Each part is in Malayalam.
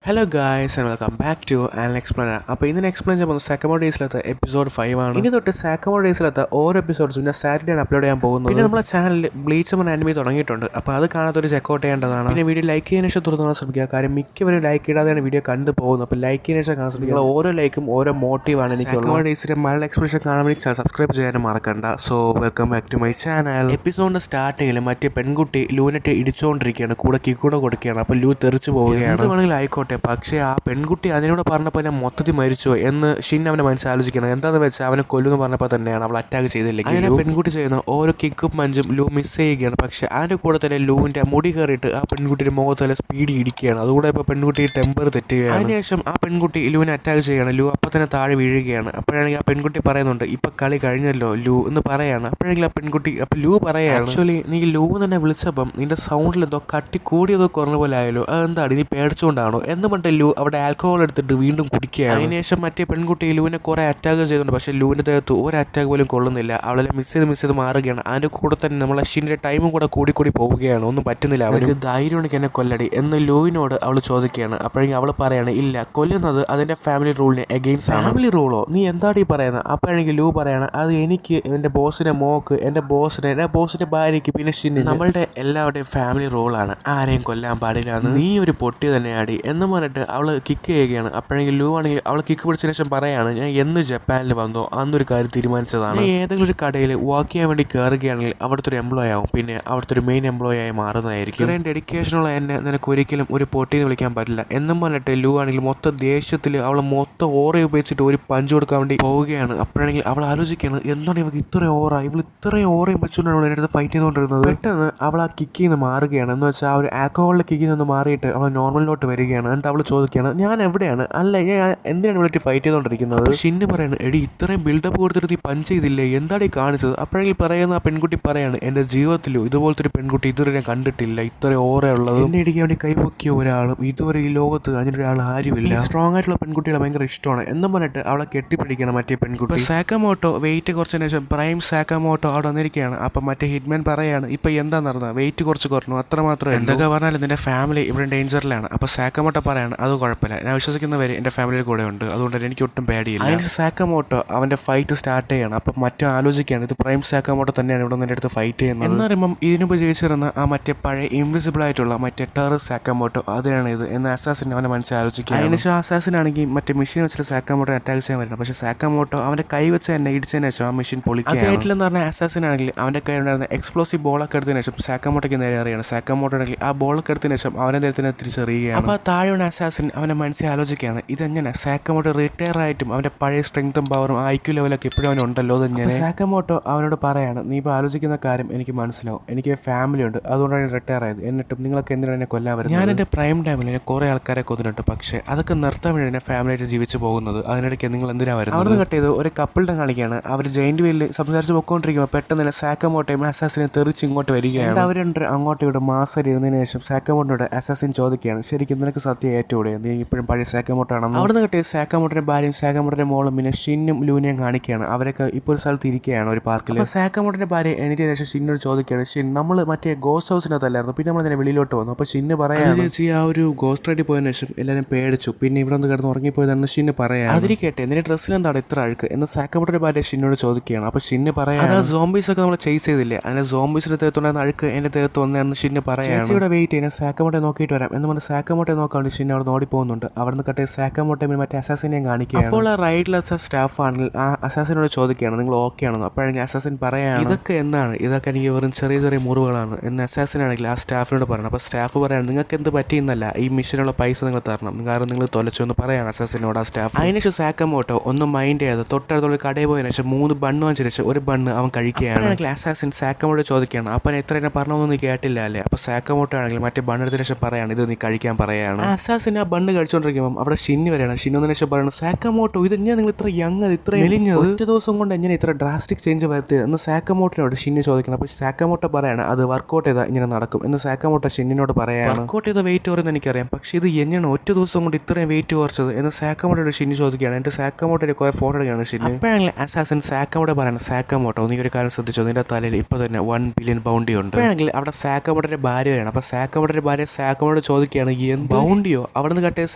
Hello guys and welcome back to an explainer. അപ്പോൾ ഇന്ന് എക്സ്പ്ലെയിൻ ചെയ്യാൻ പോകുന്നത് സാക്കമോ ഡേയ്സിലത്തെ എപ്പിസോഡ് 5 ആണ്. ഇനി തൊട്ട് സാക്കമോ ഡേയ്സിലത്തെ ഓരോ എപ്പിസോഡ്സും ഞാൻ സാറ്റർഡേ ആണ് അപ്ലോഡ് ചെയ്യാൻ പോകുന്നത്. പിന്നെ നമ്മുടെ ചാനലിൽ ബ്ലീച്ച് എന്ന ആനിമി തുടങ്ങിയിട്ടുണ്ട്. അപ്പോൾ അത് കാണാത്തൊരു ചെക്കൗട്ട് ചെയ്യേണ്ടതാണ്. പിന്നെ വീഡിയോ ലൈക്ക് ചെയ്യാൻ ശേഷം തുറന്നു ശ്രമിക്കുക. കാര്യം മിക്കവരും ലൈക്ക് ഇടാതെയാണ് വീഡിയോ കണ്ടു പോകുന്നത്. അപ്പോൾ ലൈക്ക് ചെയ്യാൻ ശേഷം കാണാൻ ശ്രമിക്കുക. ഓരോ ലൈക്കും ഓരോ മോട്ടീവാണ് എനിക്കുള്ളത്. സാക്കമോ ഡേയ്സിലെ മലയാളം എക്സ്പ്രഷൻ കാണാൻ വേണ്ടി സബ്സ്ക്രൈബ് ചെയ്യാനും മറക്കണ്ട. So welcome back to my channel. എപ്പിസോഡിന്റെ സ്റ്റാർട്ടിങ്ങിൽ മറ്റേ പെൺകുട്ടി ലൂനെറ്റ് ഇടിച്ചുകൊണ്ടിരിക്കുകയാണ്, കൂടെ കിക്കൂടെ കൊടുക്കുകയാണ്. അപ്പോൾ ലൂ തെറിച്ച് പോവുകയാണ്. എന്ത് വേണമെങ്കിലും ആയിക്കോട്ടെ, പക്ഷേ ആ പെൺകുട്ടി അതിനോട് പറഞ്ഞപ്പോൾ ഞാൻ മൊത്തത്തിൽ മരിച്ചോ എന്ന് ഷിൻ അവനെ മനസ്സാലോചിക്കണം. എന്താണെന്ന് വെച്ചാൽ അവനെ കൊല്ലുമെന്ന് പറഞ്ഞപ്പോൾ തന്നെയാണ് അവൾ അറ്റാക്ക് ചെയ്തില്ലെങ്കിൽ അങ്ങനെ പെൺകുട്ടി ചെയ്യുന്ന ഓരോ കിക്കും മഞ്ചും ലൂ മിസ് ചെയ്യുകയാണ്. പക്ഷേ അതിൻ്റെ കൂടെ തന്നെ ലൂവിൻ്റെ മുടി കയറിയിട്ട് ആ പെൺകുട്ടിയുടെ മുഖത്തല്ല സ്പീഡ് ഇടിക്കുകയാണ്. അതുകൂടെ ഇപ്പോൾ പെൺകുട്ടി ടെമ്പർ തെറ്റുകയാണ്. അതിനുശേഷം ആ പെൺകുട്ടി ലൂവിനെ അറ്റാക്ക് ചെയ്യുകയാണ്. ലൂ അപ്പോൾ തന്നെ താഴെ വീഴുകയാണ്. അപ്പോഴാണെങ്കിൽ ആ പെൺകുട്ടി പറയുന്നുണ്ട്, ഇപ്പം കളി കഴിഞ്ഞല്ലോ ലൂ എന്ന് പറയാണ്. അപ്പോഴെങ്കിൽ ആ പെൺകുട്ടി അപ്പോൾ ലൂ പറയാണ്, ആക്ച്വലി നീ ലൂ തന്നെ വിളിച്ചപ്പം നിന്റെ സൗണ്ടിൽ എന്തോ കട്ടി കൂടിയതോ കുറഞ്ഞ പോലെ ആയല്ലോ, അതെന്താണ് നീ പേടിച്ചുകൊണ്ടാണോ എന്ന് പറഞ്ഞിട്ട് ലൂ അവിടെ ആൽക്കഹോൾ എടുത്തിട്ട് വീണ്ടും കുടിക്കുകയാണ്. അതിനുശേഷം മറ്റേ പെൺകുട്ടി ലൂവിനെ കുറേ അറ്റാക്ക് ചെയ്യുന്നുണ്ട്. പക്ഷേ ലൂവിൻ്റെ ദേഹത്ത് ഒരു അറ്റാക്ക് പോലും കൊള്ളുന്നില്ല. അവളെ മിസ് ചെയ്ത് മാറുകയാണ്. അതിൻ്റെ കൂടെ തന്നെ നമ്മളെ ഷിൻ്റെ ടൈമും കൂടെ കൂടി പോവുകയാണ്. ഒന്നും പറ്റുന്നില്ല. അവർക്ക് ധൈര്യമുണ്ടെങ്കിൽ എന്നെ കൊല്ലടി എന്ന് ലൂവിനോട് അവൾ ചോദിക്കുകയാണ്. അപ്പോഴെങ്കിൽ അവൾ പറയാണ്, ഇല്ല, കൊല്ലുന്നത് അതിൻ്റെ ഫാമിലി റൂളിന് എഗെയിൻസ്റ്റ് ആണ്. ഫാമിലി റൂളോ, നീ എന്താണ് ഈ പറയുന്നത്? അപ്പോഴെങ്കിൽ ലൂ പറയാണ്, അത് എനിക്ക്, എൻ്റെ ബോസിൻ്റെ മോക്ക്, എൻ്റെ ബോസിൻ്റെ ഭാര്യയ്ക്ക്, പിന്നെ ഷിന്, നമ്മളുടെ എല്ലാവരുടെയും ഫാമിലി റൂളാണ്, ആരെയും കൊല്ലാൻ പാടില്ല എന്ന്. നീ ഒരു പൊട്ടി തന്നെയാടി എന്ന് പറഞ്ഞിട്ട് അവൾ കിക്ക് ചെയ്യുകയാണ്. അപ്പോഴെങ്കിൽ ലൂ ആണെങ്കിൽ അവൾ കിക്ക് പിടിച്ചതിന് ശേഷം പറയാണ്, ഞാൻ എന്ന് ജപ്പാനിൽ വന്നോ അന്നൊരു കാര്യം തീരുമാനിച്ചതാണ്. ഏതെങ്കിലും ഒരു കടയിൽ വർക്ക് ചെയ്യാൻ വേണ്ടി കയറുകയാണെങ്കിൽ അവിടുത്തെ ഒരു എംപ്ലോയി ആവും, പിന്നെ അവിടുത്തെ ഒരു മെയിൻ എംപ്ലോയി ആയി മാറുന്നതായിരിക്കും. ഇത്രയും ഡെഡിക്കേഷനുള്ള എന്നെ നിനക്ക് ഒരിക്കലും ഒരു പൊട്ടിന്ന് വിളിക്കാൻ പറ്റില്ല എന്നും പറഞ്ഞിട്ട് ലൂ ആണെങ്കിൽ മൊത്തം ദേഷ്യത്തിൽ അവൾ മൊത്തം ഓറ ഉപയോഗിച്ചിട്ട് ഒരു പഞ്ച് കൊടുക്കാൻ വേണ്ടി പോവുകയാണ്. അപ്പോഴാണെങ്കിൽ അവൾ ആലോചിക്കുകയാണ്, എന്താണ് ഇവർക്ക് ഇത്രയും ഓറ, ഇവൾ ഇത്രയും ഓറയും വെച്ചുകൊണ്ടാണ് എൻ്റെ അടുത്ത് ഫൈറ്റ് ചെയ്തുകൊണ്ടിരുന്നത്. പെട്ടെന്ന് അവൾ ആ കിക്കിൽ നിന്ന് മാറുകയാണ്. എന്ന് വെച്ചാൽ ആ ഒരു ആൽക്കഹോളിൻ്റെ കിക്കിൽ നിന്ന് മാറിയിട്ട് അവൾ നോർമലിലോട്ട് വരികയാണ്. എന്നിട്ട് അവൾ ചോദിക്കുകയാണ്, ഞാൻ എവിടെയാണ്, അല്ല ഞാൻ എന്തിനാണ് ഇവിടെ ഫൈറ്റ് ചെയ്തുകൊണ്ടിരിക്കുന്നത്? ഷിന്ന് പറയാണ്, എടി ഇത്രയും ബിൽഡപ്പ് കൊടുത്തിട്ട് നീ പഞ്ച് ചെയ്തില്ലേ, എന്താണ് ഈ കാണിച്ചത്? അപ്പോഴെങ്കിൽ പറയുന്ന ആ പെൺകുട്ടി പറയാണ്, എൻ്റെ ജീവിതത്തിലും ഇതുപോലത്തെ ഒരു പെൺകുട്ടി ഇതുവരെ ഞാൻ കണ്ടിട്ടില്ല, ഇത്രയും ഓറയുള്ളത്. എന്നെ ഇടിക്കാൻ വേണ്ടി കൈപൊക്കിയ ഒരാളും ഇതുവരെ ഈ ലോകത്ത് അങ്ങനെ ഒരാൾ ആരുമില്ല. സ്ട്രോങ് ആയിട്ടുള്ള പെൺകുട്ടികളെ ഭയങ്കര ഇഷ്ടമാണ് എന്നും പറഞ്ഞിട്ട് അവളെ കെട്ടിപ്പിടിക്കണം മറ്റേ പെൺകുട്ടി. സാക്കമോട്ടോ വെയിറ്റ് കുറച്ചതിന് ശേഷം പ്രൈം സാക്കമോട്ടോ അവിടെ വന്നിരിക്കുകയാണ്. അപ്പം മറ്റേ ഹിറ്റ്മാൻ പറയാണ്, ഇപ്പം എന്താ നടന്നത്, വെയിറ്റ് കുറച്ച് കുറഞ്ഞു, അത്രമാത്രം. എന്തൊക്കെ പറഞ്ഞാലും നിന്റെ ഫാമിലി ഇവിടെ ഡേഞ്ചറിലാണ്. അപ്പോൾ സാക്കമോട്ടോ പറയാണ്, അത് കുഴപ്പമില്ല, ഞാൻ വിശ്വസിക്കുന്നവരെ എൻ്റെ ഫാമിലിയിൽ കൂടെ ഉണ്ട്, അതുകൊണ്ട് എനിക്ക് ഒട്ടും പേടിയില്ല. അതിന് സാക്കമോട്ടോ അവൻ്റെ ഫൈറ്റ് സ്റ്റാർട്ട് ചെയ്യണം. അപ്പം മറ്റും ആലോചിക്കുകയാണ്, ഇത് പ്രൈം സാക്കമോട്ടോ തന്നെയാണ് ഇവിടെ നിൻ്റെ അടുത്ത് ഫൈറ്റ് ചെയ്യുന്നത് എന്ന് പറയുമ്പം ഇതിനുമ്പോൾ ജയിച്ചിരുന്ന ആ മറ്റേ പഴയ ഇൻവിസിബിൾ ആയിട്ടുള്ള മറ്റേ ടെറർ സാക്കമോട്ടോ അതിനാണ് ഇത് എന്ന് അസാസിൻ അവനെ മനസ്സിലാലോചിക്കുക. അതിനുശേഷം അസാസിനാണെങ്കിൽ മറ്റേ മെഷീൻ വെച്ചിട്ട് സാക്കമോട്ടോ അറ്റാക്ക് ചെയ്യാൻ വരുന്നത്. പക്ഷേ സാക്കമോട്ടോ അവൻ്റെ കൈ വെച്ച് തന്നെ ഇടിച്ചതിന് ശേഷം ആ മെഷീൻ പൊളിക്കുക. കേട്ടില്ലെന്ന് പറഞ്ഞാൽ അസാസിനാണെങ്കിൽ അവൻ്റെ കൈ ഉണ്ടായിരുന്ന എക്സ്പ്ലോസീവ് ബോളൊക്കെ എടുത്തതിന് ശേഷം സാക്കമോട്ടോയ്ക്ക് നേരെ അറിയാണ്. സാക്കമോട്ടോ ആണെങ്കിൽ ആ ബോളൊക്കെ എടുത്തതിന് ശേഷം അവനെ നേരത്തിന് തിരിച്ചറിയുകയാണ്. അപ്പോൾ താഴെയുള്ള അസാസിൻ അവനെ മനസ്സിലാലോചിക്കുകയാണ്, ഇതെങ്ങനെ സാക്കമോട്ടോ റിട്ടയർ ആയിട്ടും അവൻ്റെ പഴയ സ്ട്രെങ്ത്തും പവറും ഐക്യു ലെവലൊക്കെ എപ്പോഴും അവനുണ്ടല്ലോ. തന്നെ സാക്കമോട്ടോ അവനോട് പറയാണ്, നീ ഇപ്പോൾ ആലോചിക്കുന്ന കാര്യം എനിക്ക് മനസ്സിലാവും, എനിക്ക് ഫാമിലി ഉണ്ട്, അതുകൊണ്ടാണ് ഞാൻ റിട്ടയർ ആയത്, എന്നിട്ടും നിങ്ങളൊക്കെ എന്തിനാണ് എന്നെ കൊല്ലാൻ വരുന്നത്? ഞാൻ എൻ്റെ പ്രൈം ടൈമിൽ എന്നെ കുറേ ആൾക്കാരെ കൊന്നിട്ടുണ്ട്, പക്ഷേ അതൊക്കെ നിർത്താൻ വേണ്ടി എന്നെ ഫാമിലിയായിട്ട് ജീവിച്ച് പോകുന്നത്, അതിനിടയ്ക്ക് നിങ്ങൾ എന്തിനാണ് വരുന്നത്? അവിടെ കട്ട് ചെയ്ത് ഒരു കപ്പിളിനെ കാണിക്കുകയാണ്. അവർ ജയിൻറ്റ് വീലിൽ സംസാരിച്ച് പോയിക്കൊണ്ടിരിക്കുമ്പോൾ പെട്ടെന്ന് തന്നെ സാക്കമോട്ടോയും അസാസിനെ തെറിച്ച് ഇങ്ങോട്ട് വരികയാണ്. അവരുണ്ട് അങ്ങോട്ടും ഇവിടെ മാസം ഇരുന്നതിന് ശേഷം സാക്കമോട്ടോയുടെ അസാസിൻ ചോദിക്കുകയാണ്, ശരിക്കും നിനക്ക് സത്യം ഏറ്റവും നീ ഇപ്പോഴും പഴയ സാക്കമോട്ടോ ആണെന്ന്. അവിടെ നിന്ന് കട്ട് ചെയ്ത് സാക്കമോട്ടോയുടെ ഭാര്യയും സാക്കമോട്ടോയുടെ മോളും പിന്നെ ഷിന്നും ലൂനെയും കാണിക്കുകയാണ്. അവരൊക്കെ ഇപ്പോൾ ഒരു സ്ഥലത്ത് ഇരിക്കുകയാണ് ഒരു പാർക്കിൽ. അപ്പോൾ സാക്കമോട്ടോയുടെ ഭാര്യ എണീറ്റതിന് ശേഷം ഷിന്നോട് ചോദിക്കുകയാണ്, ഷിൻ നമ്മൾ മറ്റേ ഗോസ്റ്റ് ഹൗസിനകത്തല്ലായിരുന്നു, പിന്നെ നമ്മൾ അതിനെ വെളിയിലോട്ട് വന്നു. അപ്പോൾ ഷിന്ന് പറയാം, ചേച്ചി ആ ഒരു ഗോസ്റ്റ് റൈഡിൽ പോയതിനു ശേഷം എല്ലാവരും പേടിച്ചു, പിന്നെ ഇവിടെ നിന്ന് കിടന്ന് ഉറങ്ങിപ്പോയതാണെന്ന് ഷിന്ന് പറയാം. അതിരിക്കട്ടെ, നിന്റെ ഡ്രസ്സിൽ എന്താണ് ഇത്ര അഴുക്ക് എന്ന് സാക്കമോട്ടോയുടെ ഭാര്യ ഷിന്നോട് ചോദിക്കുകയാണ്. അപ്പോൾ ഷിന്ന് പറയാം, ആ സോംബീസ് ഒക്കെ നമ്മൾ ചേസ് ചെയ്തില്ലേ, അതിനെ സോംബീസിന്റെ ദേഹത്തുണ്ടായിരുന്ന അഴുക്ക് എൻ്റെ ദേഹത്ത് വന്നതെന്ന് ഷിന്ന് പറയാം. ചേച്ചിയുടെ വെയിറ്റ് ചെയ്യുന്ന സാക്കമോട്ടോയെ നോക്കിയിട്ട് വരാം എന്ന് പറഞ്ഞ് സാക്കമോട്ടോയെ നോക്കാൻ വേണ്ടി ഷിന്ന് അവിടെ ഓടി പോകുന്നുണ്ട്. അവിടെ നിന്ന് കട്ടെ സാക്കമോട്ടോയെ മറ്റേ അസാസിനെയും കാണിക്കുകയാണ്. അപ്പോൾ ആ റൈഡിലത്തെ സ്റ്റാഫ് ആണെങ്കിൽ ആ അസാസിനോട് ചോദിക്കുകയാണ്, നിങ്ങൾ ഓക്കെ ആണെന്ന്. അപ്പോഴെങ്കിൽ അസാസിൻ പറയാണ്, ഇതൊക്കെ എന്താണ്, ഇതൊക്കെ എനിക്ക് വെറും ചെറിയ ചെറിയ മുറിവുകളാണ് എന്ന് അസാസിനാണെങ്കിൽ ആ സ്റ്റാഫിനോട് പറയണം. അപ്പോൾ സ്റ്റാഫ് പറയാണ്, നിങ്ങൾക്ക് എന്ത് പറ്റിയെന്നല്ല, ഈ മിഷനുള്ള പൈസ നിങ്ങൾ തരണം, കാരണം നിങ്ങൾ തൊലച്ചു എന്ന് പറയാണ് അസാസിനോട് ആ സ്റ്റാഫ്. അതിനുശേഷം സാക്കമോട്ടോ ഒന്നും മൈൻഡ് ചെയ്യാതെ തൊട്ടടുത്തുള്ള കടയിൽ പോയതിനു ശേഷം 3 ബണ്ണ് വാങ്ങിച്ചതിന് ശേഷം ഒരു ബണ്ണ് അവൻ കഴിക്കുകയാണ്. അസാസിൻ സാക്കമോട്ടോ ചോദിക്കുകയാണ്, അപ്പം എത്ര എന്നെ പറഞ്ഞൊന്നും നീ കേട്ടില്ല അല്ലേ? അപ്പോൾ സാക്കമോട്ടോ ആണെങ്കിൽ മറ്റേ ബണ്ണെടുത്തതിന് ശേഷം പറയാണ്, ഇത് നീ കഴിക്കാൻ പറയാണ്. അസാസിൻ ആ ബണ്ണ് കഴിച്ചുകൊണ്ടിരിക്കുമ്പോൾ അവിടെ ഷിന്ന് വരികയാണ്. ഷിന്നതിന് ശേഷം പറയുന്നത്, സാക്കമോട്ടോ ഇത് ഞാൻ നിങ്ങൾ ഇത്ര യങ് ഇത്ര മെലിഞ്ഞത് ഒറ്റ ദിവസം കൊണ്ട് എങ്ങനെ ഇത്ര ഡ്രാസ്റ്റിക് ചേഞ്ച് വരുത്തിയത് എന്ന് സാക്കമോട്ടോനോട് ഷിന്ന് ചോദിക്കണം. അപ്പോൾ സാക്കമോട്ടോ പറയാണ്, അത് വർക്കൗട്ട് ചെയ്താൽ ഇങ്ങനെ നടക്കും എന്ന് സാക്കമോട്ടോ ഷിന്നിനോട് പറയാണ്. വർക്കൗട്ട് ചെയ്ത വെയിറ്റ് കുറയുന്നത് എനിക്കറിയാം, പക്ഷേ ഇത് എങ്ങനെയാണ് ഒറ്റ ദിവസം കൊണ്ട് ഇത്രയും വെയിറ്റ് കുറച്ചത് എന്ന് സാക്കമോട്ടോയുടെ ഷിന്ന് ചോദിക്കുകയാണ്. എൻ്റെ സാക്കമോട്ടോയുടെ കുറേ ഫോട്ടോ എടുക്കുകയാണ് ഷിന്ന്. അപ്പോഴാണെങ്കിൽ അസാസിൻ സാക്കമോട്ടോ പറയാണ്, സാക്കമോട്ടോ നീ ഒരു കാര്യം ശ്രദ്ധിച്ചോ, നിന്റെ തലയിൽ ഇപ്പോൾ തന്നെ 1 ബില്യൺ ബൗണ്ടി ഉണ്ട്. അപ്പോഴാണെങ്കിൽ അവിടെ സാക്കമോട്ടോയുടെ ഭാര്യ വരികയാണ്. അപ്പോൾ സാക്കമോട്ടോയുടെ ഭാര്യ സാക്കമോട്ടോട് ചോദിക്കുകയാണ്, എന്ത് ബൗണ്ടിയോ അയ്യോ അവിടെ നിന്ന് കട്ട് ചെയ്ത്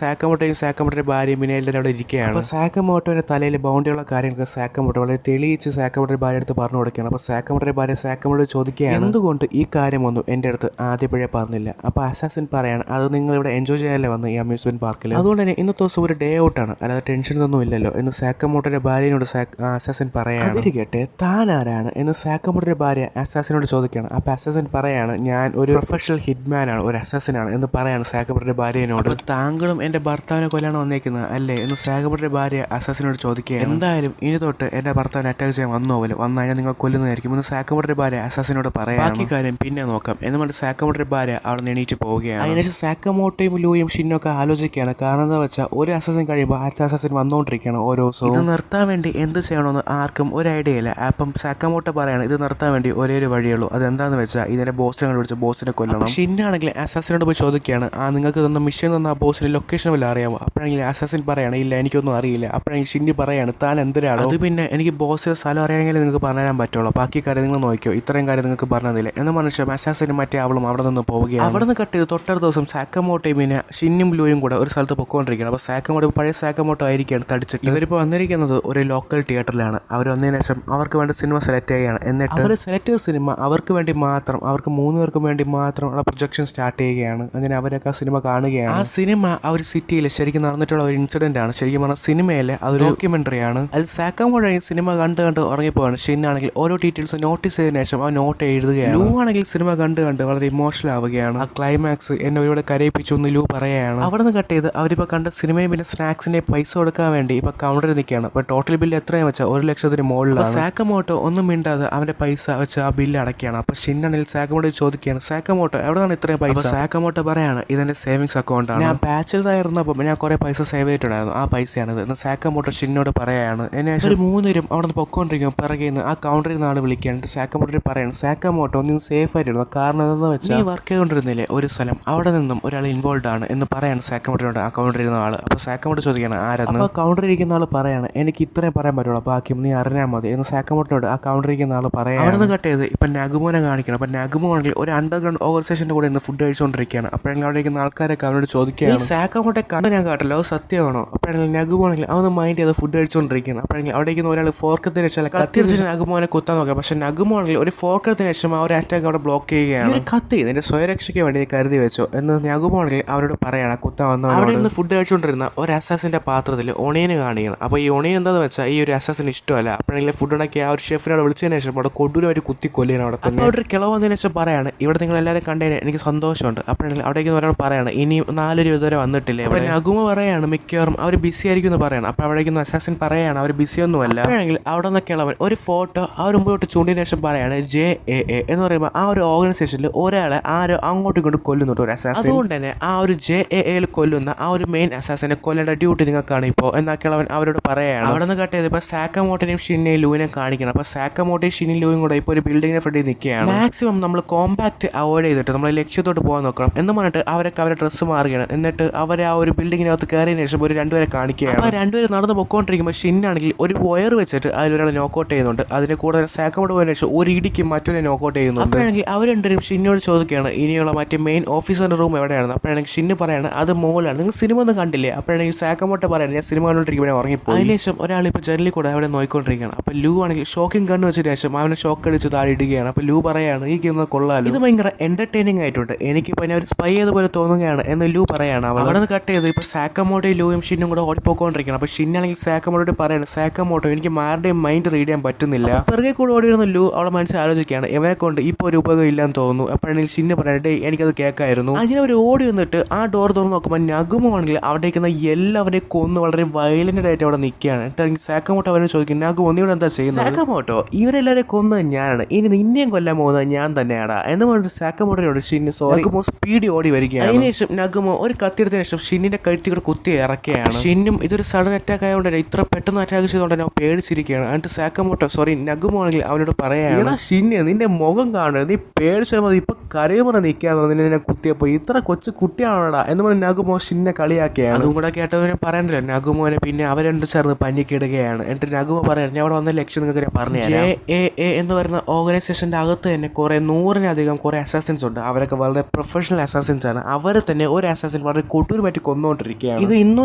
സാക്കമോട്ടോയുടെ ഭാര്യയും പിന്നെ എല്ലാവരും അവിടെ ഇരിക്കുകയാണ്. അപ്പോൾ സാക്കമോട്ടോയുടെ തലയിൽ ബൗണ്ടിയുള്ള കാര്യങ്ങളൊക്കെ സാക്കമോട്ടോ വളരെ തെളിയിച്ച് സാക്കമോട്ടോയുടെ ഭാര്യ അടുത്ത് പറഞ്ഞു കൊടുക്കുകയാണ്. അപ്പോൾ സാക്കമോട്ടോയുടെ ഭാര്യ സാക്കമോട്ടോ ചോദിക്കുകയാണ് എന്തുകൊണ്ട് ഈ കാര്യമൊന്നും എൻ്റെ അടുത്ത് ആദ്യപ്പോഴേ പറഞ്ഞില്ല. അപ്പോൾ അസാസിൻ പറയാണ് അത് നിങ്ങളിവിടെ എൻജോയ് ചെയ്യാനല്ലേ വന്ന് ഈ അമ്യൂസ്മെന്റ് പാർക്കിൽ, അതുകൊണ്ട് തന്നെ ഇന്നത്തെ ദിവസം ഒരു ഡേ ഔട്ടാണ്, അല്ലാതെ ടെൻഷൻസ് ഒന്നും ഇല്ലല്ലോ എന്ന് സാക്കമോട്ടോയുടെ ഭാര്യയോട് അസാസിൻ പറയാണ്. അതിരിക്കട്ടെ താൻ ആരാണ് എന്ന് സാക്കമോട്ടോയുടെ ഭാര്യ അസാസിനോട് ചോദിക്കുകയാണ്. അപ്പോൾ അസാസിൻ പറയാണ് ഞാൻ ഒരു പ്രൊഫഷണൽ ഹിറ്റ്മാൻ ആണ്, ഒരു അസാസിനാണ് എന്ന് പറയാണ് സാക്കമോട്ടോയുടെ ഭാര്യയോട്. താങ്കളും എൻ്റെ ഭർത്താവിനെ കൊല്ലാണ് വന്നേക്കുന്നത് അല്ലേ എന്ന് സാക്കമോട്ടോയുടെ ഭാര്യ അസാസിനോട് ചോദിക്കുകയാണ്. എന്തായാലും ഇനി തൊട്ട് എൻ്റെ ഭർത്താവിനെ അറ്റാക്ക് ചെയ്യാൻ വന്നു കഴിഞ്ഞാൽ നിങ്ങൾ കൊല്ലുന്നതായിരിക്കും എന്ന് സാക്കമോട്ടോയുടെ ഭാര്യ അസാസിനോട് പറയാം. ബാക്കി കാര്യം പിന്നെ നോക്കാം എന്ന് പറഞ്ഞ് സാക്കമോട്ടോയുടെ ഭാര്യ അവിടെ എണീറ്റ് പോവുകയാണ്. അതിനുശേഷം സാക്കമോട്ടോയും ലൂയും ഷിന്നൊക്കെ ആലോചിക്കുകയാണ്. കാരണം എന്താ വെച്ചാൽ ഒരു അസാസിൻ കഴിയുമ്പോൾ അടുത്ത അസാസിൻ വന്നുകൊണ്ടിരിക്കുകയാണ് ഓരോ ദിവസവും. ഇത് നിർത്താൻ വേണ്ടി എന്ത് ചെയ്യണമെന്ന് ആർക്കും ഒരു ഐഡിയ ഇല്ല. അപ്പം സാക്കമോട്ടോ പറയാണ് ഇത് നിർത്താൻ വേണ്ടി ഒരേ ഒരു വഴിയുള്ളൂ, അതെന്താണെന്ന് വെച്ചാൽ ഇതിൻ്റെ ബോസിനെ കണ്ടുപിടിച്ച് ബോസിനെ കൊല്ലണം. ഷിന്നാണെങ്കിൽ അസാസിനോട് പോയി ചോദിക്കുകയാണ് നിങ്ങൾക്ക് തന്ന മിഷൻ തന്ന ആ ബോസിന്റെ ലൊക്കേഷൻ വല്ല അറിയാമോ? അപ്പോഴെങ്കിൽ അസാസിൻ പറയാണ് ഇല്ല എനിക്കൊന്നും അറിയില്ല. അപ്പോഴെങ്കിൽ ഷിന്നി പറയാണ് താൻ എന്തിനാണ് അത് പിന്നെ എനിക്ക് ബോസിന്റെ സ്ഥലം അറിയാമെങ്കിൽ നിങ്ങൾക്ക് പറഞ്ഞുതരാൻ പറ്റുള്ളൂ, ബാക്കി കാര്യം നിങ്ങൾ നോക്കിയോ, ഇത്രയും കാര്യം നിങ്ങൾക്ക് പറഞ്ഞതില്ല എന്ന് പറഞ്ഞ അസാസിനും മറ്റേ അവളും അവിടെ നിന്ന് പോവുകയാണ്. അവിടെ നിന്ന് കട്ട് ചെയ്ത് തൊട്ടടുത്ത ദിവസം സാക്കമോട്ടോയും പിന്നെ ഷിന്നും ലൂയും കൂടെ ഒരു സ്ഥലത്ത് പൊക്കോണ്ടിരിക്കുകയാണ്. അപ്പോൾ സാക്കമോട്ടോ പഴയ സാക്കമോട്ടോ ആയിരിക്കുകയാണ് തടിച്ചിട്ട്. ഇവരിപ്പോൾ വന്നിരിക്കുന്നത് ഒരു ലോക്കൽ തിയേറ്ററിലാണ്. അവർ വന്നതിന് ശേഷം അവർക്ക് വേണ്ടി സിനിമ സെലക്ട് ചെയ്യുകയാണ്. എന്നിട്ട് അവർ സെലക്ട് ചെയ്ത സിനിമ അവർക്ക് വേണ്ടി മാത്രം, അവർക്ക് 3 പേർക്കും വേണ്ടി മാത്രം ഉള്ള പ്രൊജക്ഷൻ സ്റ്റാർട്ട് ചെയ്യുകയാണ്. അങ്ങനെ അവരൊക്കെ ആ സിനിമ കാണുകയാണ്. ആ സിനിമ ആ ഒരു സിറ്റിയിൽ ശരിക്കും നടന്നിട്ടുള്ള ഒരു ഇൻസിഡന്റ് ആണ്. ശരിക്കും പറഞ്ഞാൽ സിനിമയിലെ അതൊരു ഡോക്യുമെന്ററി ആണ്. അതിൽ സാക്കമോട്ടോ സിനിമ കണ്ട് ഉറങ്ങിപ്പോവാണ്. ഷിന്നാണെങ്കിൽ ഓരോ ഡീറ്റെയിൽസ് നോട്ടീസ് ചെയ്തതിനു ശേഷം ആ നോട്ട് എഴുതുകയാണ്. ലൂ ആണെങ്കിൽ സിനിമ കണ്ട് വളരെ ഇമോഷണൽ ആവുകയാണ്. ആ ക്ലൈമാക്സ് എന്നെ ഒരുപാട് കരയിപ്പിച്ചു എന്ന് ലൂ പറയുകയാണ്. അവിടെ നിന്ന് കട്ട് ചെയ്ത് അവരിപ്പോൾ കണ്ട സിനിമയും പിന്നെ സ്നാക്സിന്റെ പൈസ കൊടുക്കാൻ വേണ്ടി ഇപ്പൊ കൗണ്ടറിൽ നിൽക്കുകയാണ്. അപ്പോൾ ടോട്ടൽ ബില്ല് എത്രയാണെന്ന് വെച്ചാൽ 1,00,000 മുകളിലാണ്. സാക്കമോട്ടോ ഒന്നും മിണ്ടാതെ അവന്റെ പൈസ വെച്ച് ആ ബില്ല് അടയ്ക്കുകയാണ്. അപ്പോൾ ഷിന്നാണെങ്കിൽ സാക്കമോട്ടോ ചോദിക്കുകയാണ് സാക്കമോട്ടോ എവിടെയാണ് ഇത്രയും പൈസ? സാക്കമോട്ടോ പറയാണ് ഇതെന്റെ സേവിങ്സ് അക്കൗണ്ടാണ്, ഞാൻ ബാച്ചിലർ ആയിരുന്നപ്പോൾ ഞാൻ കുറെ പൈസ സേവ് ചെയ്തിട്ടുണ്ടായിരുന്നു, ആ പൈസയാണിത് എന്ന് സാക്കമോട്ടോ ഷിന്നോട് പറയാണ്. എന്നെ ഒരു 3 പേരും അവിടെ നിന്ന് പൊക്കോണ്ടിരിക്കും. പിറകെ നിന്ന് ആ കൗണ്ടറിൽ നിന്നാണ് വിളിക്കുകയാണ്. സാക്കമോട്ടോ പറയാണ് സാക്കമോട്ടോ നീ സേഫ് ആയിരുന്നു, കാരണം എന്താണെന്ന് വെച്ചാൽ നീ വർക്ക് ചെയ്തുകൊണ്ടിരുന്നില്ലേ ഒരു സ്ഥലം, അവിടെ നിന്നും ഒരാൾ ഇൻവോൾവ് ആണ് എന്ന് പറയാണ് സാക്കമോട്ടോയോട് ആ കൗണ്ടറിൽ ഇരുന്ന ആൾ. അപ്പോൾ സാക്കമോട്ടോ ചോദിക്കുകയാണ് ആരെന്ന്. അപ്പോൾ കൗണ്ടറിൽ ഇരിക്കുന്ന ആൾ പറയാണ് എനിക്ക് ഇത്രയും പറയാൻ പറ്റുള്ളൂ, ബാക്കി നീ അറിഞ്ഞാൽ മതി എന്ന് സാക്കമോട്ടോയോട് ആ കൗണ്ടറിൽ ഇരിക്കുന്ന ആൾ പറയാം. അവിടെ നിന്ന് കട്ട് ചെയ്ത് ഇപ്പം നഗുമോനെ കാണിക്കണം. അപ്പം നഗുമോ ആണെങ്കിൽ ഒരു അണ്ടർഗ്രൗണ്ട് ഓർഗനൈസേഷൻ്റെ കൂടെ ഇന്ന് ഫുഡ് കഴിച്ചുകൊണ്ടിരിക്കുകയാണ്. അപ്പോഴെങ്കിലും അവിടെ ഇരിക്കുന്ന ആൾക്കാരൊക്കെ അവനോട് ചോദിക്കുകയാണ് സാക്കമോട്ടെ കണ്ട് ഞാൻ കാട്ടല്ലോ അത് സത്യമാണോ? അപ്പോഴെങ്കിലും നഗുമോണെങ്കിൽ അവന്ന് മൈൻഡ് ചെയ്ത് ഫുഡ് കഴിച്ചുകൊണ്ടിരിക്കുകയാണ്. അപ്പോഴെങ്കിലും അവിടെ ഇരിക്കുന്ന ഒരാൾ ഫോർക്കത്തിന് ശേഷം കത്തിരിച്ച് നഗുമോനെ കുത്താൻ നോക്കാം. പക്ഷേ നഗുമോണെങ്കിൽ ഒരു ഫോർക്കത്തിന് ശേഷം ആ ഒരു അറ്റാക്ക് അവിടെ ബ്ലോക്ക് ചെയ്യുകയാണ്. ഒരു കത്തി നിന്റെ സ്വയരക്ഷയ്ക്ക് വേണ്ടി കരുതി വെച്ചോ എന്ന് നഗുമോണെങ്കിൽ അവരോട് പറയണം കുത്താൻ വന്ന. അവിടെ നിന്ന് ഫുഡ് കഴിച്ചുകൊണ്ടിരുന്ന ഒരു അസാസിന്റെ പാത്രത്തിൽ ഒണിയന് കാണിക്കണം. അപ്പോൾ ഈ ഒണിയൻ എന്താണെന്ന് വെച്ചാൽ ഈ ഒരു അസാസിന് ഇഷ്ടമല്ല. അപ്പോഴെങ്കിലും ഫുഡ് ഉണ്ടാക്കി ആ ഒരു ഷെഫിനോട് വിളിച്ചതിന് ശേഷം അവിടെ കൊടൂരമായിട്ട് കുത്തി കൊല്ലിയാണ്. അവിടെ തന്നെ അവിടെ ഒരു കിളവ് വന്നതിന് ശേഷം പറയാണ് ഇവിടെ നിങ്ങൾ എല്ലാവരും കണ്ടതിന് എനിക്ക് സന്തോഷമുണ്ട്. അപ്പോഴെങ്കിലും അവിടേക്ക് ഒരാൾ പറയാണ് ഇനി 4 വരെ വന്നിട്ടില്ലേ? അവിടെ നഗുമ പറയാണ് മിക്കവാറും അവർ ബിസി ആയിരിക്കും എന്ന് പറയണം. അപ്പോൾ അവിടേക്ക് അസാസിൻ പറയാണ് അവർ ബിസി ഒന്നുമല്ല. അപ്പോഴെങ്കിൽ അവിടെ നിന്ന് കിളവൻ ഒരു ഫോട്ടോ ആ ഒരു മുമ്പോട്ട് ചൂണ്ടിന് ശേഷം പറയാണ് JAA എന്ന് പറയുമ്പോൾ ആ ഒരു ഓർഗനൈസേഷനിൽ ഒരാളെ ആരോ അങ്ങോട്ടും ഇങ്ങോട്ട് കൊല്ലുന്നുണ്ട് ഒരു അസാസിൻ. അതുകൊണ്ട് തന്നെ ആ ഒരു JAA കൊല്ലുന്ന ആ ഒരു മെയിൻ അസാസിനെ കൊല്ലേണ്ട ഡ്യൂട്ടി നിങ്ങൾക്കാണ് ഇപ്പോൾ എന്നാ കിളവൻ അവരോട് പറയാണ്. അവിടെ നിന്ന് കട്ട് ചെയ്ത് ഇപ്പോൾ സാക്കമോട്ടോനെയും ഷിന്നെയും ലൂവിനെ കാണിക്കണം. അപ്പോൾ സാക്കമോട്ടോയും ഷിന്നും ലൂവും കൂടെ ഇപ്പോൾ ഒരു ബിൽഡിങ്ങിനെ ഫ്രണ്ടിൽ നിൽക്കുകയാണ്. മാക്സിമം നമ്മൾ കോമ്പാക്ട് അവോയ്ഡ് ചെയ്തിട്ട് നമ്മൾ ലക്ഷ്യത്തോട്ട് പോകാൻ നോക്കണം എന്ന് പറഞ്ഞിട്ട് അവരൊക്കെ അവരുടെ ഡ്രസ്സ് മാറുകയാണ്. എന്നിട്ട് അവർ ആ ഒരു ബിൽഡിങ്ങിനകത്ത് കയറിയതിന് ശേഷം ഒരു 2 പേരെ കാണിക്കുകയാണ്. അപ്പോൾ 2 പേര് നടന്ന് പൊക്കോണ്ടിരിക്കുമ്പോൾ ഷിന്നാണെങ്കിൽ ഒരു വയർ വെച്ചിട്ട് അതിലൊരാൾ നോക്കൗട്ട് ചെയ്യുന്നുണ്ട്. അതിന് കൂടുതൽ സാക്കമോട്ടോ പോയതിനു ശേഷം ഒരു ഇടിക്ക് മറ്റൊരു നോക്കൗട്ട് ചെയ്യുന്നുണ്ട്. അപ്പോഴാണെങ്കിൽ അവർ 2 പേരും ഷിന്നോട് ചോദിക്കുകയാണ് ഇനിയുള്ള മറ്റേ മെയിൻ ഓഫീസറിന്റെ റൂം എവിടെയാണ്? അപ്പോഴാണെങ്കിൽ ഷിന്ന് പറയാണ് അത് മുകളിലാണ്, നിങ്ങൾ സിനിമ ഒന്നും കണ്ടില്ലേ? അപ്പോഴാണെങ്കിൽ സാക്കമോട്ടോ പറയാണ് ഞാൻ സിനിമ കണ്ടോണ്ടിരിക്കുമ്പോൾ ഉറങ്ങിപ്പോയി. അതിനുശേഷം ഒരാൾ ഇപ്പോൾ ജനലിൽ കൂടെ അവിടെ നോക്കിക്കൊണ്ടിരിക്കുകയാണ്. അപ്പോൾ ലൂ ആണെങ്കിൽ ഷോക്കിംഗ് കണ്ണു വെച്ചതിന് ശേഷം അവനെ ഷോക്ക് അടിച്ച് താഴെ ഇടുകയാണ്. അപ്പോൾ ലൂ പറയാണ് ഈ ഗെയിം കൊള്ളാലോ, ഇത് ഭയങ്കര എന്റർടൈനിങ് ആയിട്ടുണ്ട്, എനിക്കിപ്പോൾ ഞാൻ ഒരു സ്പൈ ചെയ്തപോലെ തോന്നുകയാണ് എന്ന് ലൂ പറയാണ്. അവിടെ നിന്ന് കട്ട് ചെയ്ത് ഇപ്പോൾ സാക്കമോട്ടോയും ലൂയും ഷിന്നും കൂടെ ഓടിപ്പോയിക്കൊണ്ടിരിക്കുകയാണ്. അപ്പോൾ ഷിന്നാണെങ്കിൽ സാക്കമോട്ടോയോട് പറയാണ് സാക്കമോട്ടോ എനിക്ക് ആരുടെയും മൈൻഡ് റീഡ് ചെയ്യാൻ പറ്റുന്നില്ല. പിറകെ കൂടെ ഓടിയിരുന്ന ലൂ അവളെ മനസ്സിൽ ആലോചിക്കുകയാണ് ഇവനെ കൊണ്ട് ഇപ്പോൾ ഒരു ഉപയോഗം ഇല്ലാന്ന് തോന്നുന്നു. അപ്പോഴാണെങ്കിൽ ഷിന്ന് പറയട്ടെ എനിക്കത് കേൾക്കായിരുന്നു. അങ്ങനെ അവർ ഓടി വന്നിട്ട് ആ ഡോർ തുറന്ന് നോക്കുമ്പോൾ നഗുമോ ആണെങ്കിൽ അവിടെ ഇരിക്കുന്ന എല്ലാവരെയും കൊന്ന് വളരെ വയലന്റ് ആയിട്ട് അവിടെ നിൽക്കുകയാണ്. എന്നിട്ട് സാക്കമോട്ടോ അവനെ ചോദിക്കും നഗുമോ നീ ഇവിടെ എന്താ ചെയ്യുന്നത്? സാക്കമോട്ടോ ഇവരെല്ലാവരെയും കൊന്നത് ഞാനാണ്, ഇനി നിന്നെയും കൊല്ലാൻ പോകുന്നത് ഞാൻ തന്നെയാണ് എന്ന് പറഞ്ഞിട്ട് സാക്കമോട്ടോയോട് ഷിന്ന് നഗുമോ സ്പീഡ് ഓടി വരികയാണ്. അതിനുശേഷം നഗുമോ ഒരു കത്തിയെടുത്തതിന് ശേഷം ഷിന്നിന്റെ കഴുത്തിൽ കൂടെ കുത്തി ഇറക്കുകയാണ്. ഷിന്നും ഇതൊരു സഡൻ അറ്റാക്ക് ആയതുകൊണ്ട് തന്നെ ഇത്ര പെട്ടെന്ന് അറ്റാക്ക് ചെയ്തുകൊണ്ട് തന്നെ പേടിച്ചിരിക്കുകയാണ്. എന്നിട്ട് സാക്കമോട്ടോ നഗുമോ ആണെങ്കിൽ അവനോട് പറയാണ് ഷിന്ന് നിന്റെ മുഖം കാണുന്നത് നീ പേടിച്ചാൽ മതി, ഇപ്പൊ കരയുമ്പോൾ നിൽക്കാന്ന് നിന്നെ കുത്തിയപ്പോൾ ഇത്ര കൊച്ചു കുട്ടിയാണോടാ എന്ന് പറഞ്ഞ് നഗുമോ ഷിന്നെ കളിയാക്കിയാണ്. അതും കൂടെ കേട്ടവനെ പറയണ്ടല്ലോ നഗുമോനെ പിന്നെ അവർ 2 ചേർന്ന് പഞ്ഞിക്കിടുകയാണ്. എന്നിട്ട് നഗുമോ പറയാൻ ഞാൻ അവിടെ വന്ന ലക്ഷ്യം നിങ്ങൾക്ക് ഞാൻ പറഞ്ഞു JAA എന്ന് പറയുന്ന ഓർഗനൈസേഷൻ്റെ അകത്ത് തന്നെ കുറേ 100-ലധികം കുറേ അസാസിൻസ് ഉണ്ട്. അവരൊക്കെ വളരെ പ്രൊഫഷണൽ അസാസിൻസ് ആണ്. അവർ തന്നെ ഒരു അസാസിൻ വളരെ കൊട്ടൂർ പറ്റി കൊന്നുകൊണ്ടിരിക്കുകയാണ്. ഇത് ഇന്നും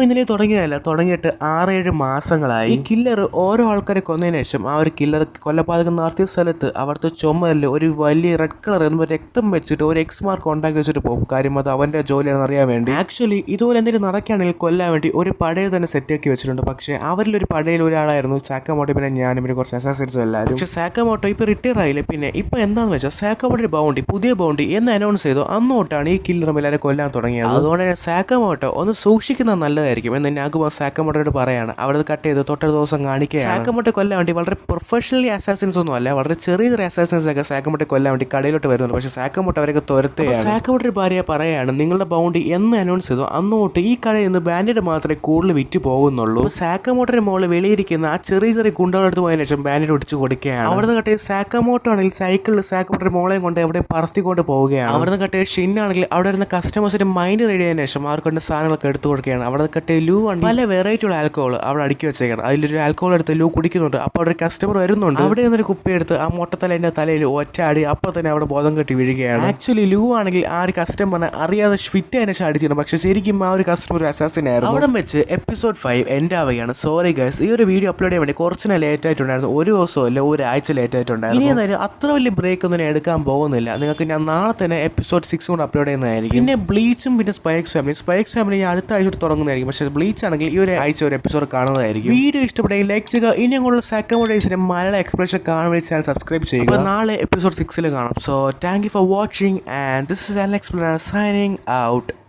ഇന്നലെ തുടങ്ങിയതല്ല, തുടങ്ങിയിട്ട് 6-7 മാസങ്ങളായി. ഈ കില്ലർ ഓരോ ആൾക്കാരെ കൊന്നതിന് ശേഷം ആ ഒരു കില്ലർ കൊലപാതകം നടത്തിയ സ്ഥലത്ത് അവിടുത്തെ ചുമതല ഒരു വലിയ റെഡ് കളർ എന്ന് രക്തം വെച്ചിട്ട് ഒരു എക്സ് മാർക്ക് ഉണ്ടാക്കി വെച്ചിട്ട് പോകും. കാര്യം അത് അവന്റെ ജോലിയാണെന്ന് അറിയാൻ വേണ്ടി. ആക്ച്വലി ഇതുപോലെ എന്തെങ്കിലും നടക്കുകയാണെങ്കിൽ കൊല്ലാൻ വേണ്ടി ഒരു പടയെ തന്നെ സെറ്റ് ആക്കി വെച്ചിട്ടുണ്ട്. പക്ഷേ അവരിലൊരു പടയിൽ ഒരാളായിരുന്നു സാക്കമോട്ടോ, പിന്നെ ഞാനും പിന്നെ കുറച്ച് അസാസിൻസും എല്ലാവരും. പക്ഷേ സാക്കമോട്ടോ ഇപ്പോൾ റിട്ടയർ ആയില്ലേ. പിന്നെ ഇപ്പോൾ എന്താണെന്ന് വെച്ചാൽ സാക്കമോട്ടോയുടെ ബൗണ്ടി പുതിയ ബൗണ്ടി എന്ന് അനൗൺസ് ചെയ്തു. അന്നോട്ടാണ് ഈ കില്ലറും എല്ലാവരും കൊല്ലാൻ തുടങ്ങിയത്. അതുകൊണ്ട് തന്നെ സാക്കമോട്ടോ ഒന്ന് സൂക്ഷിക്കുന്നത് നല്ലതായിരിക്കും എന്ന് നാഗുമോ സാക്കമോട്ടോയോട് പറയാണ്. അവിടെ കട്ട് ചെയ്ത് തൊട്ടൊരു ദിവസം കാണിക്കുകയാണ്. സാക്കമോട്ടോ കൊല്ലാൻ വേണ്ടി വളരെ പ്രൊഫഷണലി അസാസിൻസ് ഒന്നും അല്ല, വളരെ ചെറിയ ചെറിയ അസാസിൻസ് ഒക്കെ സാക്കമോട്ടോ കൊല്ലാൻ വേണ്ടി കടയിലോട്ട് വരുന്നുണ്ട്. പക്ഷേ സാക്കമോട്ടോ അവരൊക്കെ തുരത്തുകയാണ്. സാക്കമോട്ടോയുടെ ഭാര്യ പറയാണ്, നിങ്ങളുടെ ബൗണ്ടി എന്ന് അനൗൺസ് ചെയ്തു അന്നോട്ട് ഈ കടയിൽ നിന്ന് ബാൻഡിഡ് മാത്രമേ കൂടുതൽ വിറ്റ് പോകുന്നുള്ളൂ. സാക്കമോട്ടോയുടെ മോള് വെളിയിരിക്കുന്ന ആ ചെറിയ ചെറിയ ഗുണ്ടകളെടുത്ത് പോയതിനു ശേഷം ബാൻഡിഡ് ഒടിച്ചു കൊടുക്കുകയാണ്. അവിടുന്ന് കട്ടെ സാക്കമോട്ടോ ആണെങ്കിൽ സൈക്കിളിൽ സാക്കമോട്ടോയുടെ മോളെയും കൊണ്ട് എവിടെ പറത്തിക്കൊണ്ട് പോവുകയാണ്. അവിടുന്ന് കട്ടെ ഷിൻ ആണെങ്കിൽ അവിടെ വരുന്ന കസ്റ്റമേഴ്സിന്റെ മൈൻഡ് റെഡി ആയതിനു ശേഷം അവർക്ക് സാധനങ്ങളൊക്കെ എടുത്തു കൊടുക്കുകയാണ്. അവിടെ കട്ടെ ലൂ ആണ് പല വെറൈറ്റി ഉള്ള ആൽക്കോൾ അവിടെ അടുക്കി വെച്ചേക്കാണ്. അതിലൊരു ആൽക്കോൾ എടുത്ത് ലൂ കുടിക്കുന്നുണ്ട്. അപ്പോൾ അവിടെ ഒരു കസ്റ്റമർ വരുന്നുണ്ട്. അവിടെ നിന്നൊരു കുപ്പി എടുത്ത് ആ മൊട്ടത്തലേന്റെ തലയിൽ ഒറ്റയാടി അപ്പോൾ തന്നെ അവിടെ ബോധം കെട്ടി വീഴുകയാണ്. ആക്ച്വലി ലൂ ആണെങ്കിൽ ആ ഒരു കസ്റ്റമറിനെ അറിയാതെ ഫിറ്റ് അതിനെ അടിച്ചിരുന്നു. പക്ഷെ ശരിക്കും ആ ഒരു കസ്റ്റമർ അസാസിൻ ആയിരുന്നു. അവിടെ വെച്ച് എപ്പിസോഡ് 5 എൻഡ് ആവുകയാണ്. സോറി ഗൈസ്, ഈ ഒരു വീഡിയോ അപ്ലോഡ് ചെയ്യാൻ വേണ്ടി കുറച്ചിനെ ലേറ്റ് ആയിട്ടുണ്ടായിരുന്നു. ഒരു ദിവസമല്ല, ഒരാഴ്ച ലേറ്റ് ആയിട്ടുണ്ടായിരുന്നു. ഇനി എന്തായാലും അത്ര വലിയ ബ്രേക്ക് ഒന്നും എടുക്കാൻ പോകുന്നില്ല. നിങ്ങൾക്ക് ഞാൻ നാളെ തന്നെ എപ്പിസോഡ് 6 കൊണ്ട് അപ്ലോഡ് ചെയ്യുന്നതായിരിക്കും. പിന്നെ ബ്ലീച്ചും പിന്നെ സ്പൈക്സ് ഫാമിലി ഞാൻ അടുത്ത ആഴ്ച തുടങ്ങുന്നതായിരിക്കും. പക്ഷേ ബ്ലീച്ച് ആണെങ്കിൽ ഈ ഒരു ആഴ്ച ഒരു എപ്പിസോഡ് കാണുന്നതായിരിക്കും. വീഡിയോ ഇഷ്ടപ്പെട്ടെങ്കിൽ ലൈക്ക് ചെയ്യുക. ഇനി അങ്ങോട്ടുള്ള സാക്കമോട്ടോ ഡേയ്സിന്റെ മലയാള എക്സ്പ്രഷൻ കാണാൻ വേണ്ടി ചാനൽ സബ്സ്ക്രൈബ് ചെയ്യുക. അപ്പോൾ നാളെ എപ്പിസോഡ് 6 കാണാം. So thank you for watching and this is an explainer signing out.